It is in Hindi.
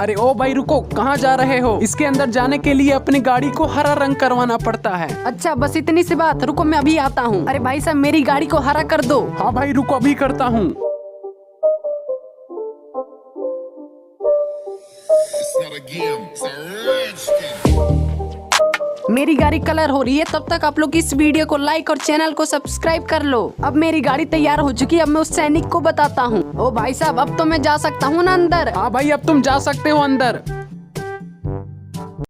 अरे ओ भाई रुको, कहाँ जा रहे हो? इसके अंदर जाने के लिए अपनी गाड़ी को हरा रंग करवाना पड़ता है। अच्छा बस इतनी सी बात, रुको मैं अभी आता हूँ। अरे भाई साहब मेरी गाड़ी को हरा कर दो। हाँ भाई रुको, अभी करता हूँ। मेरी गाड़ी कलर हो रही है, तब तक आप लोग इस वीडियो को लाइक और चैनल को सब्सक्राइब कर लो। अब मेरी गाड़ी तैयार हो चुकी है, अब मैं उस सैनिक को बताता हूँ। ओ भाई साहब अब तो मैं जा सकता हूँ ना अंदर? हाँ भाई अब तुम जा सकते हो अंदर।